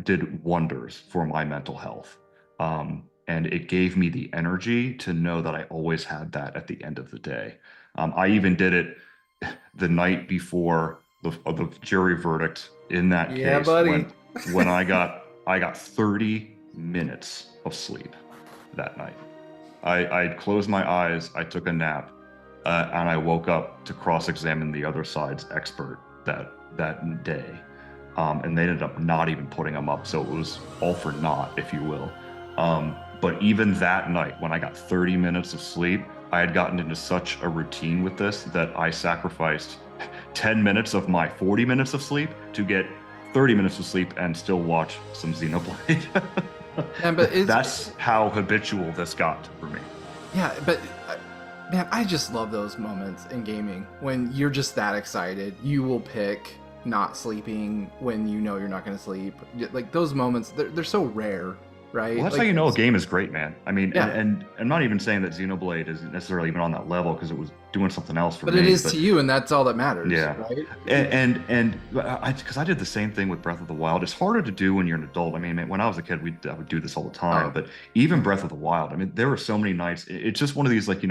did wonders for my mental health. And it gave me the energy to know that I always had that at the end of the day. I even did it the night before the jury verdict in that case, buddy. when I got 30 minutes of sleep that night. I closed my eyes, I took a nap, and I woke up to cross-examine the other side's expert that day. And they ended up not even putting him up, so it was all for naught, if you will. But even that night, when I got 30 minutes of sleep, I had gotten into such a routine with this that I sacrificed 10 minutes of my 40 minutes of sleep to get 30 minutes of sleep and still watch some Xenoblade. Yeah, that's how habitual this got for me. Yeah, but man, I just love those moments in gaming when you're just that excited. You will pick not sleeping when you know you're not going to sleep. Like those moments, they're so rare, right? Well, that's like, how you know a game is great, man. I mean, yeah. and I'm not even saying that Xenoblade isn't necessarily even on that level, because it was doing something else for me. But it is to you, and that's all that matters. Yeah. Right? And because I did the same thing with Breath of the Wild. It's harder to do when you're an adult. I mean, when I was a kid, I would do this all the time. But even Breath of the Wild, I mean, there were so many nights. It's just one of these, like,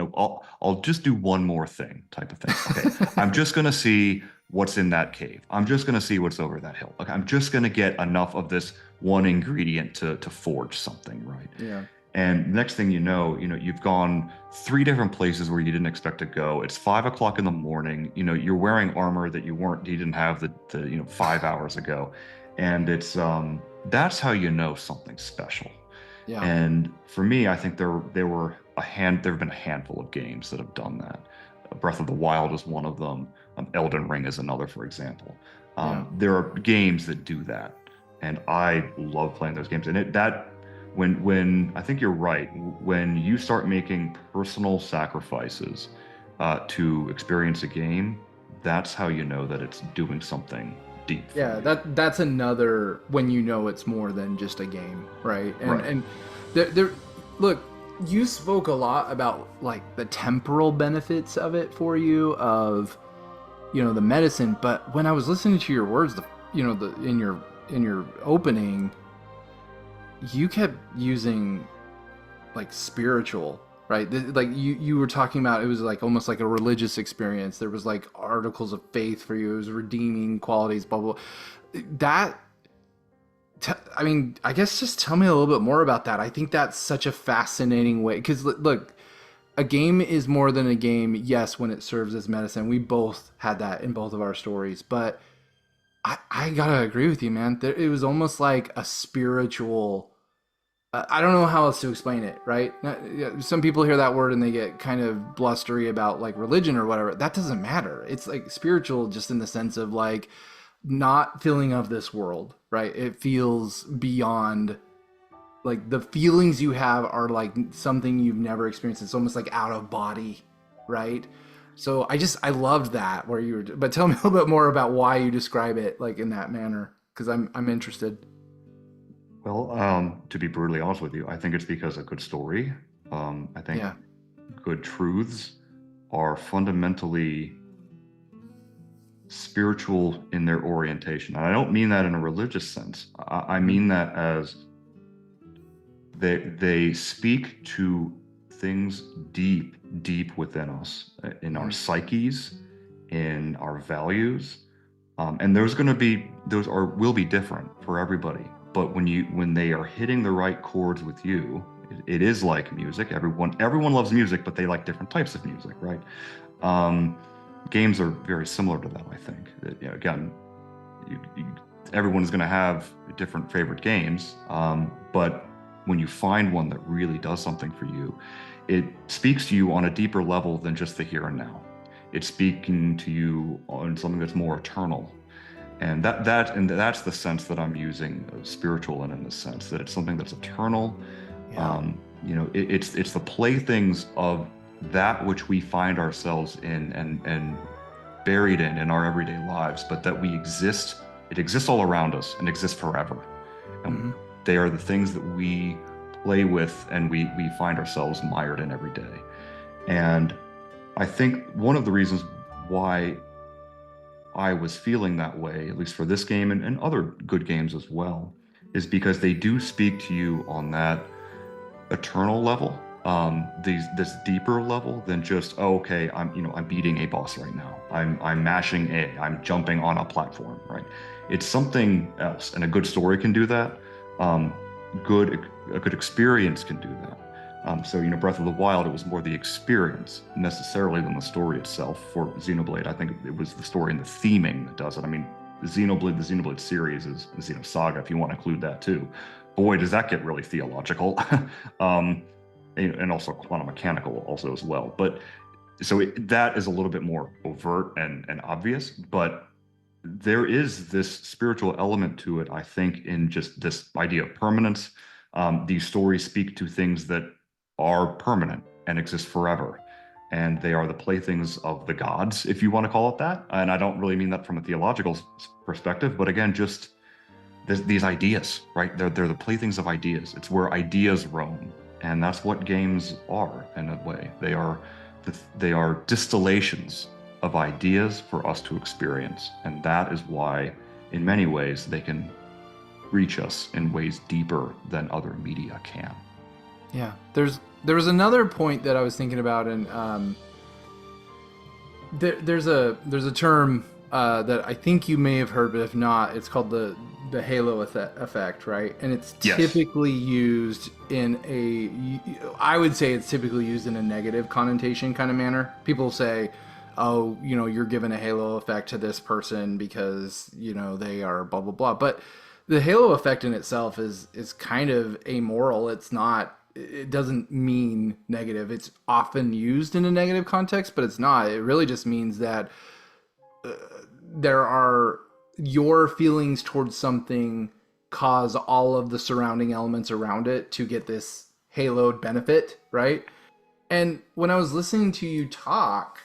I'll just do one more thing type of thing. Okay, I'm just gonna see what's in that cave. I'm just gonna see what's over that hill. Like, I'm just gonna get enough of this one ingredient to forge something, right? Yeah. And next thing you know, you've gone 3 different places where you didn't expect to go. It's 5 o'clock in the morning. You're wearing armor that you didn't have the 5 hours ago, and it's that's how you know something's special. Yeah. And for me, I think there have been a handful of games that have done that. Breath of the Wild is one of them. Elden Ring is another, for example. Yeah. There are games that do that, and I love playing those games. And when I think you're right, when you start making personal sacrifices to experience a game, that's how you know that it's doing something deep for Yeah, you. that's another when you know it's more than just a game, right? And Right. and there look, you spoke a lot about like the temporal benefits of it for you of the medicine, but when I was listening to your words, the in your opening, you kept using like spiritual, right? Like you were talking about, it was like almost like a religious experience. There was like articles of faith for you. It was redeeming qualities, blah blah. That, I mean, I guess just tell me a little bit more about that. I think that's such a fascinating way because look, a game is more than a game. Yes, when it serves as medicine, we both had that in both of our stories, but I gotta agree with you, man. It was almost like a spiritual. I don't know how else to explain it, right? Some people hear that word and they get kind of blustery about like religion or whatever. That doesn't matter. It's like spiritual just in the sense of like not feeling of this world, right? It feels beyond, like the feelings you have are like something you've never experienced. It's almost like out of body, right? So I loved that where you were, but tell me a little bit more about why you describe it like in that manner, because I'm interested. Well, to be brutally honest with you, I think it's because a good story. I think Yeah. good truths are fundamentally spiritual in their orientation. And I don't mean that in a religious sense. I Hmm. mean that as they speak to things deep within us, in our Hmm. psyches, in our values. And those are will be different for everybody. But when they are hitting the right chords with you, it is like music. Everyone loves music, but they like different types of music, right? Um, Games are very similar to that, I think. Again, you, everyone is going to have different favorite games, but when you find one that really does something for you, it speaks to you on a deeper level than just the here and now. It's speaking to you on something that's more eternal, and that's the sense that I'm using spiritual in this sense that it's something that's eternal. Yeah. It's the playthings of that which we find ourselves in and buried in our everyday lives, but that we exist. It exists all around us and exists forever. And Hmm. they are the things that we play with and we find ourselves mired in every day. And I think one of the reasons why I was feeling that way, at least for this game and other good games as well, is because they do speak to you on that eternal level, this deeper level than just, oh, okay, I'm beating a boss right now. I'm mashing A, I'm jumping on a platform, right? It's something else, and a good story can do that. Um, a good experience can do that. So Breath of the Wild, it was more the experience necessarily than the story itself. For Xenoblade, I think it was the story and the theming that does it. I mean, the Xenoblade series is Xenosaga, if you want to include that too. Boy, does that get really theological. um, and also quantum mechanical also as well. But that is a little bit more overt and obvious, but there is this spiritual element to it, I think, in just this idea of permanence. These stories speak to things that are permanent and exist forever. And they are the playthings of the gods, if you want to call it that. And I don't really mean that from a theological perspective, but again, just these ideas, right? They're the playthings of ideas. It's where ideas roam, and that's what games are in a way. They are distillations of ideas for us to experience, and that is why, in many ways, they can reach us in ways deeper than other media can. Yeah. There was another point that I was thinking about, and there's a term that I think you may have heard, but if not, it's called the halo effect, right? And it's Yes. typically used in I would say it's typically used in a negative connotation kind of manner. People say, oh, you're giving a halo effect to this person because they are blah blah blah. But the halo effect in itself is kind of amoral. It doesn't mean negative. It's often used in a negative context, but it's not. It really just means that there are your feelings towards something cause all of the surrounding elements around it to get this haloed benefit, right? And when I was listening to you talk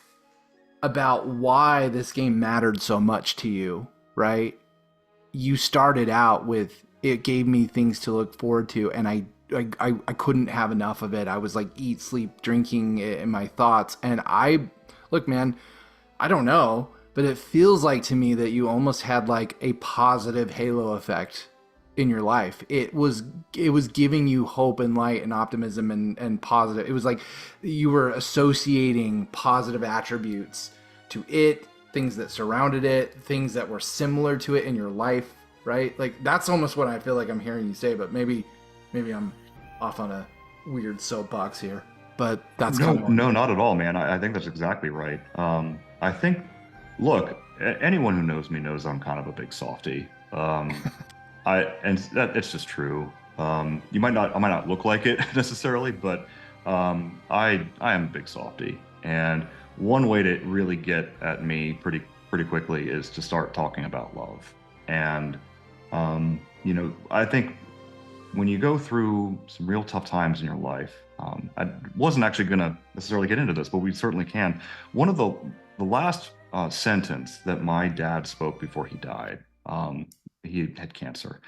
about why this game mattered so much to you, right? You started out with, it gave me things to look forward to, and I couldn't have enough of it. I was like eat, sleep, drinking in my thoughts. And look, man, I don't know, but it feels like to me that you almost had like a positive halo effect in your life. It was giving you hope and light and optimism and positive. It was like you were associating positive attributes to it, things that surrounded it, things that were similar to it in your life, right? Like that's almost what I feel like I'm hearing you say, but maybe I'm off on a weird soapbox here. But that's no, not at all, man. I think that's exactly right. I think, look, anyone who knows me knows I'm kind of a big softie. It's just true. I might not look like it necessarily, but I am a big softie. And one way to really get at me pretty quickly is to start talking about love. And I think when you go through some real tough times in your life, I wasn't actually going to necessarily get into this, but we certainly can. One of the last sentence that my dad spoke before he died, he had cancer,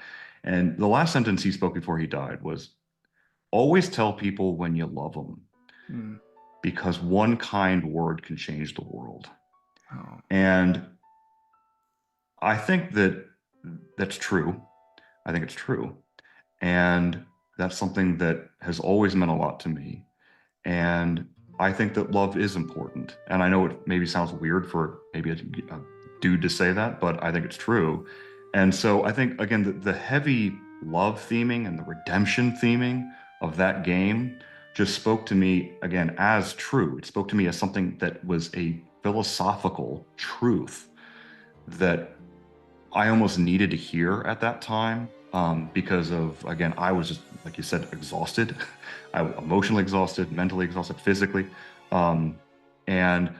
and the last sentence he spoke before he died was, "Always tell people when you love them, because one kind word can change the world." Oh. And I think that's true. I think it's true. And that's something that has always meant a lot to me. And I think that love is important. And I know it maybe sounds weird for maybe a dude to say that, but I think it's true. And so I think, again, the heavy love theming and the redemption theming of that game just spoke to me, again, as true. It spoke to me as something that was a philosophical truth that I almost needed to hear at that time, because of, again, I was just, like you said, exhausted. I was emotionally exhausted, mentally exhausted, physically. And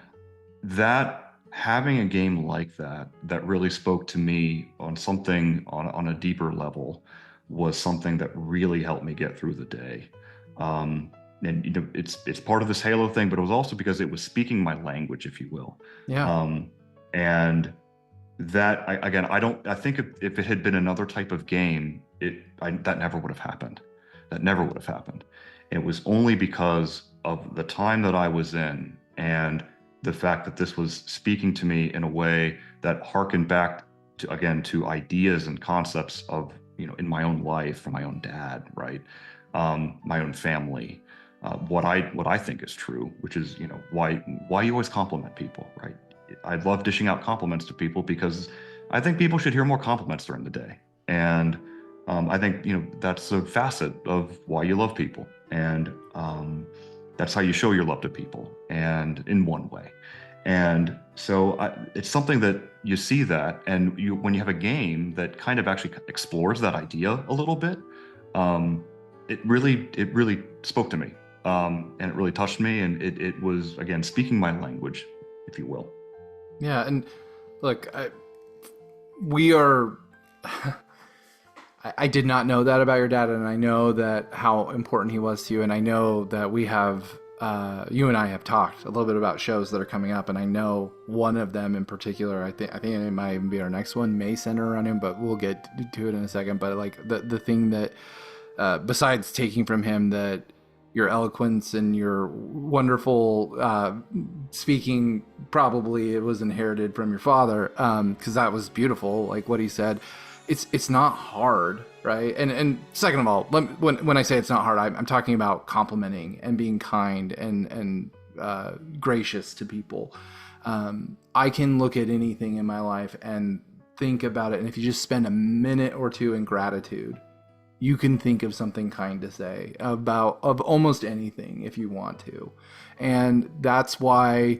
that, having a game like that really spoke to me on something on a deeper level, was something that really helped me get through the day. And it's part of this Halo thing, but it was also because it was speaking my language, if you will. Yeah. And that, I think if it had been another type of game, that never would have happened. That never would have happened. It was only because of the time that I was in, and the fact that this was speaking to me in a way that harkened back to ideas and concepts of, in my own life, from my own dad, right? My own family, what I think is true, which is, why you always compliment people, right? I love dishing out compliments to people because I think people should hear more compliments during the day. And I think, that's a facet of why you love people. And that's how you show your love to people, and in one way. And so it's something that you see that, and when you have a game that kind of actually explores that idea a little bit, it really spoke to me, and it really touched me, and it was, again, speaking my language, if you will. Yeah, and look, we are. I did not know that about your dad, and I know that how important he was to you, and I know that we have, you and I have talked a little bit about shows that are coming up, and I know one of them in particular. I think it might even be our next one, may center around him, but we'll get to it in a second. But like the thing that, besides taking from him, that your eloquence and your wonderful speaking, probably it was inherited from your father, because that was beautiful, like what he said. It's not hard, right? And second of all, when I say it's not hard, I'm talking about complimenting and being kind and gracious to people. I can look at anything in my life and think about it, and if you just spend a minute or two in gratitude, you can think of something kind to say of almost anything if you want to. And that's why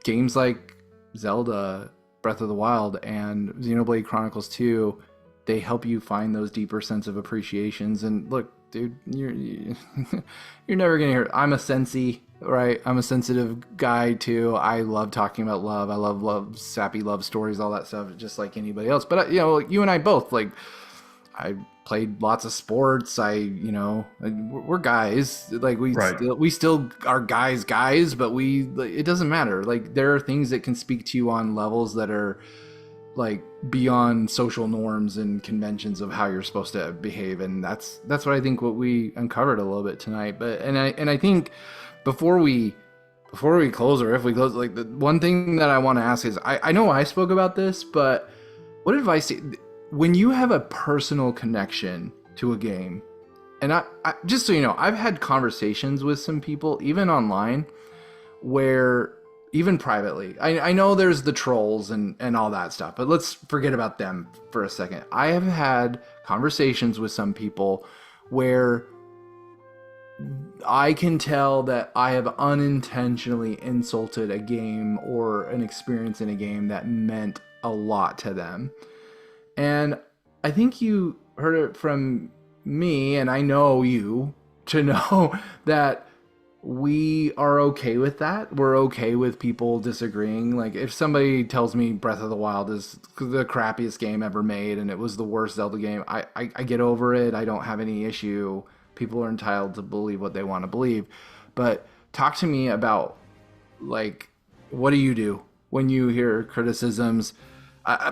games like Zelda, Breath of the Wild, and Xenoblade Chronicles 2 they help you find those deeper sense of appreciations. And look, dude, you're never gonna hear. I'm a sensei, right? I'm a sensitive guy too. I love talking about love. I love sappy love stories, all that stuff, just like anybody else. But you know, you and I both, like, I played lots of sports. We're guys. Like we still are guys, but it doesn't matter. Like, there are things that can speak to you on levels that are like beyond social norms and conventions of how you're supposed to behave, and that's what I think what we uncovered a little bit tonight. But and I think before we close, or if we close, like, the one thing that I want to ask is, I know I spoke about this, but what advice when you have a personal connection to a game, and I just so you know, I've had conversations with some people even online where, even privately, I know there's the trolls and all that stuff, but let's forget about them for a second. I have had conversations with some people where I can tell that I have unintentionally insulted a game or an experience in a game that meant a lot to them. And I think you heard it from me, and I know you to know that we are okay with that. We're okay with people disagreeing. Like, if somebody tells me Breath of the Wild is the crappiest game ever made and it was the worst Zelda game, I get over it. I don't have any issue. People are entitled to believe what they want to believe. But talk to me about, like, what do you do when you hear criticisms,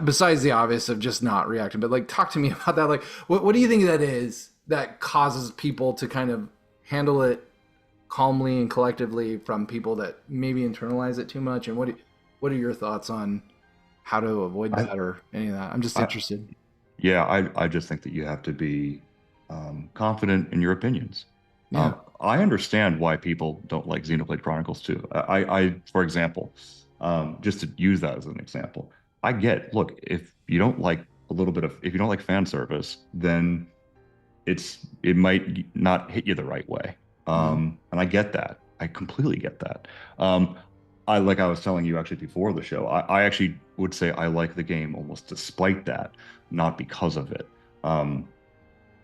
besides the obvious of just not reacting? But, like, talk to me about that. Like, what do you think that is that causes people to kind of handle it calmly and collectively from people that maybe internalize it too much? And what are your thoughts on how to avoid that or any of that? I'm just interested. Yeah, I just think that you have to be confident in your opinions. Yeah. I understand why people don't like Xenoblade Chronicles 2. For example, just to use that as an example, look, if you don't like if you don't like fan service, then it might not hit you the right way. And I get that. I completely get that. Like I was telling you actually before the show, I actually would say I like the game almost despite that, not because of it.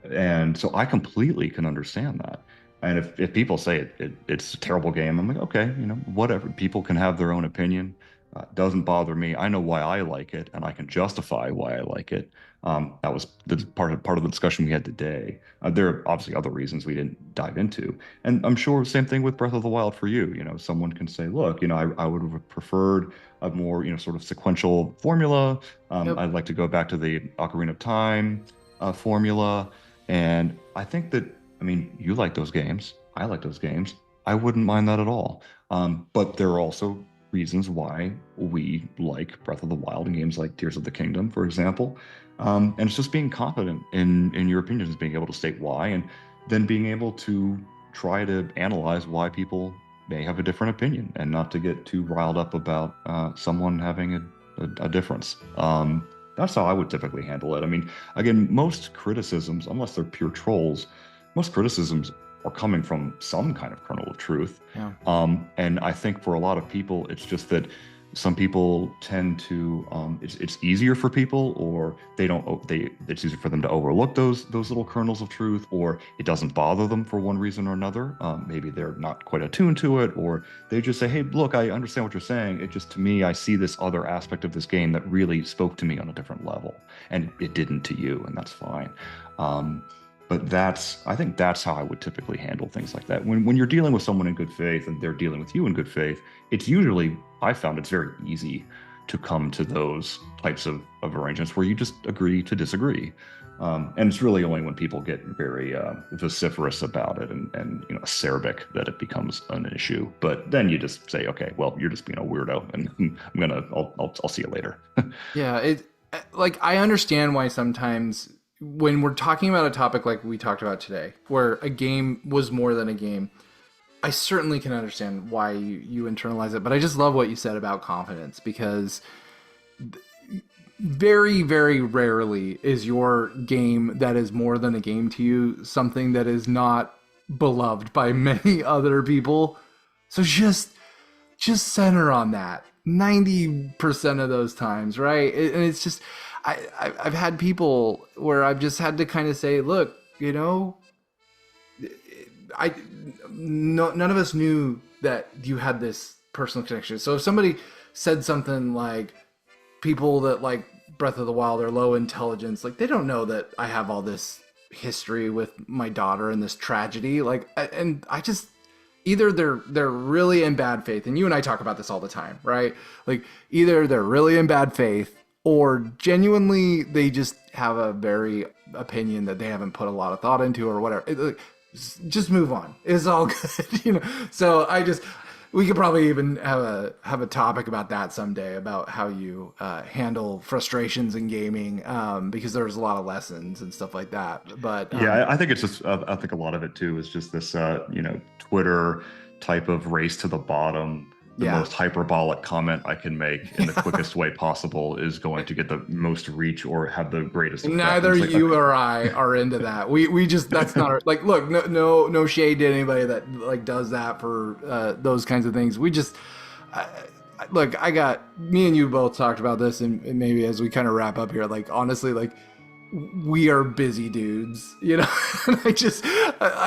And so I completely can understand that. And if people say it's a terrible game, I'm like, okay, whatever. People can have their own opinion. Doesn't bother me. I know why I like it, and I can justify why I like it. That was part of the discussion we had today. There are obviously other reasons we didn't dive into, and I'm sure same thing with Breath of the Wild for you. Someone can say, look, I would have preferred a more sort of sequential formula. Yep. I'd like to go back to the Ocarina of Time formula, and I think that, you like those games. I like those games. I wouldn't mind that at all. But there are also reasons why we like Breath of the Wild and games like Tears of the Kingdom, for example. And it's just being confident in your opinions, being able to state why, and then being able to try to analyze why people may have a different opinion, and not to get too riled up about someone having a difference. That's how I would typically handle it. Again, most criticisms, unless they're pure trolls, most criticisms are coming from some kind of kernel of truth. Yeah. And I think for a lot of people, it's just that some people tend to, it's easier for people, or it's easier for them to overlook those little kernels of truth, or it doesn't bother them for one reason or another. Maybe they're not quite attuned to it, or they just say, hey, look, I understand what you're saying. It just, to me, I see this other aspect of this game that really spoke to me on a different level, and it didn't to you, and that's fine. But I think that's how I would typically handle things like that. When you're dealing with someone in good faith and they're dealing with you in good faith, it's usually, I found it's very easy to come to those types of arrangements where you just agree to disagree. And it's really only when people get very vociferous about it and acerbic that it becomes an issue. But then you just say, okay, well, you're just being a weirdo, and I'll see you later. Yeah, like, I understand why sometimes when we're talking about a topic like we talked about today, where a game was more than a game, I certainly can understand why you internalize it. But I just love what you said about confidence, because very, very rarely is your game that is more than a game to you something that is not beloved by many other people. So just center on that 90% of those times, right? And it's just, I've had people where I've just had to kind of say, look, you know, I no, none of us knew that you had this personal connection. So if somebody said something like people that like Breath of the Wild are low intelligence, like they don't know that I have all this history with my daughter and this tragedy. Like, and I just either they're really in bad faith, and you and I talk about this all the time, right? Like either they're really in bad faith or genuinely they just have a very opinion that they haven't put a lot of thought into or whatever. Just move on. It's all good, you know. So we could probably even have a topic about that someday, about how you handle frustrations in gaming, because there's a lot of lessons and stuff like that. But yeah, I think it's just I think a lot of it too is just this Twitter type of race to the bottom. The most hyperbolic comment I can make in the quickest way possible is going to get the most reach or have the greatest effect. Neither you or I are into that. We just, that's not our, like, look, no shade to anybody that like does that for those kinds of things. We just look, me and you both talked about this, and maybe as we kind of wrap up here, like honestly, like we are busy dudes, you know. I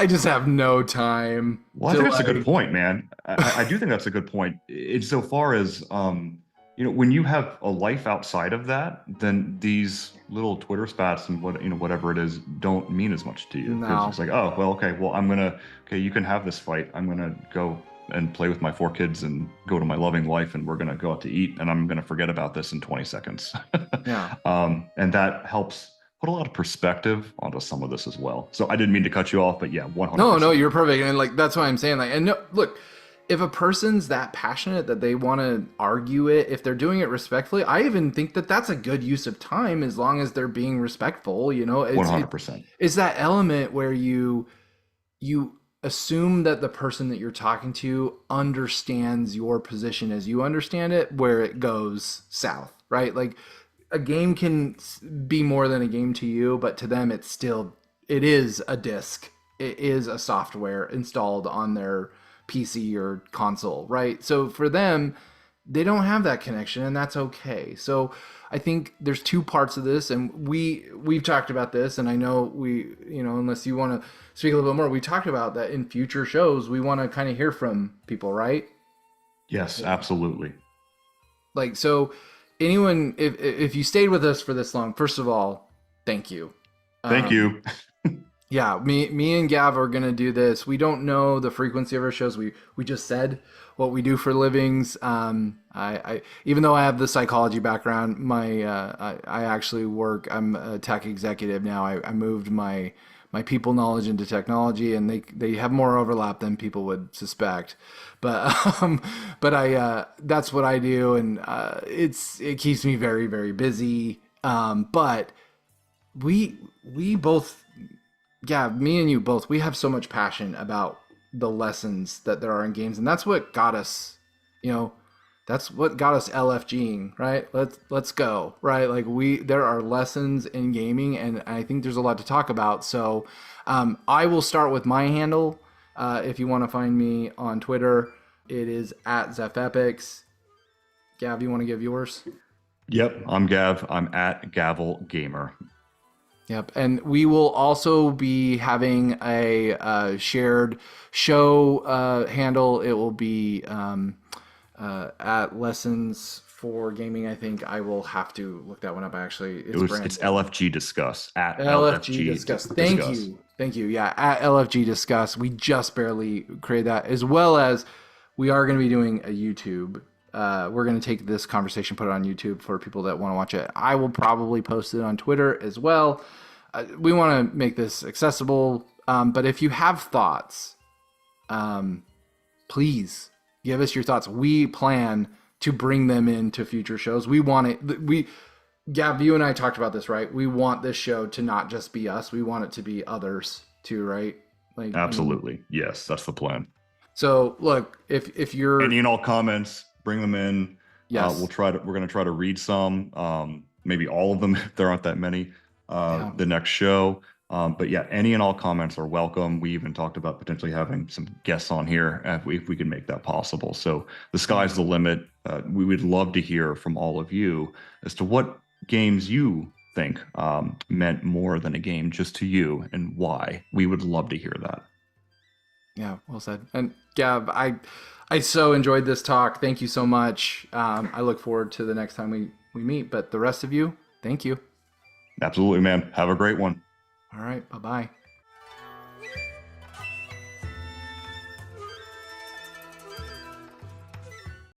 just have no time. Well, I think that's a good point, man. I do think that's a good point. Insofar as when you have a life outside of that, then these little Twitter spats and whatever it is don't mean as much to you. Because it's like, oh well, okay, well you can have this fight. I'm gonna go and play with my 4 kids and go to my loving life, and we're gonna go out to eat, and I'm gonna forget about this in 20 seconds. Yeah. And that helps put a lot of perspective onto some of this as well. So I didn't mean to cut you off, but yeah, 100%. No, you're perfect. And like, that's why I'm saying, like, and no, look, if a person's that passionate that they want to argue it, if they're doing it respectfully, I even think that that's a good use of time, as long as they're being respectful, you know. 100%. It's that element where you assume that the person that you're talking to understands your position as you understand it, where it goes south, right? Like, a game can be more than a game to you, but to them it is a disc. It is a software installed on their PC or console, right? So for them, they don't have that connection, and that's okay. So I think there's 2 parts of this, and we've talked about this, and I know unless you want to speak a little bit more, we talked about that in future shows. We want to kind of hear from people, right? Yes, absolutely. Like, so anyone, if you stayed with us for this long, first of all, thank you. Thank you. Yeah, me and Gav are gonna do this. We don't know the frequency of our shows. We just said what we do for livings. I even though I have the psychology background, I actually work. I'm a tech executive now. I moved my people knowledge into technology, and they have more overlap than people would suspect. But that's what I do, and it keeps me very, very busy. But we both, me and you both, we have so much passion about the lessons that there are in games, and that's what got us, that's what got us LFGing, right? Let's go, right? Like there are lessons in gaming, and I think there's a lot to talk about. So I will start with my handle. If you want to find me on Twitter, it is at ZeffEpics. Gav, you want to give yours? Yep, I'm Gav. I'm at GavelGamer. Yep, and we will also be having a shared show handle. It will be at Lessons for Gaming. I think I will have to look that one up. Actually, it's LFG Discuss at LFG Discuss. Thank you. Yeah, at LFG Discuss. We just barely created that, as well as we are going to be doing a YouTube. We're going to take this conversation, put it on YouTube for people that want to watch it. I will probably post it on Twitter as well. We want to make this accessible, but if you have thoughts, please give us your thoughts. We plan to bring them into future shows. We want it. Gav, you and I talked about this, right? We want this show to not just be us. We want it to be others too, right? Like, absolutely. Yes, that's the plan. So look, if you're any and all comments, bring them in. Yes. We're going to try to read some, maybe all of them if there aren't that many, the next show. But yeah, any and all comments are welcome. We even talked about potentially having some guests on here if we can make that possible. So the sky's the limit. We would love to hear from all of you as to what games you think meant more than a game just to you, and why. We would love to hear that. Yeah, well said. And Gav, I so enjoyed this talk. Thank you so much. I look forward to the next time we meet. But the rest of you, thank you. Absolutely, man. Have a great one. All right. Bye-bye.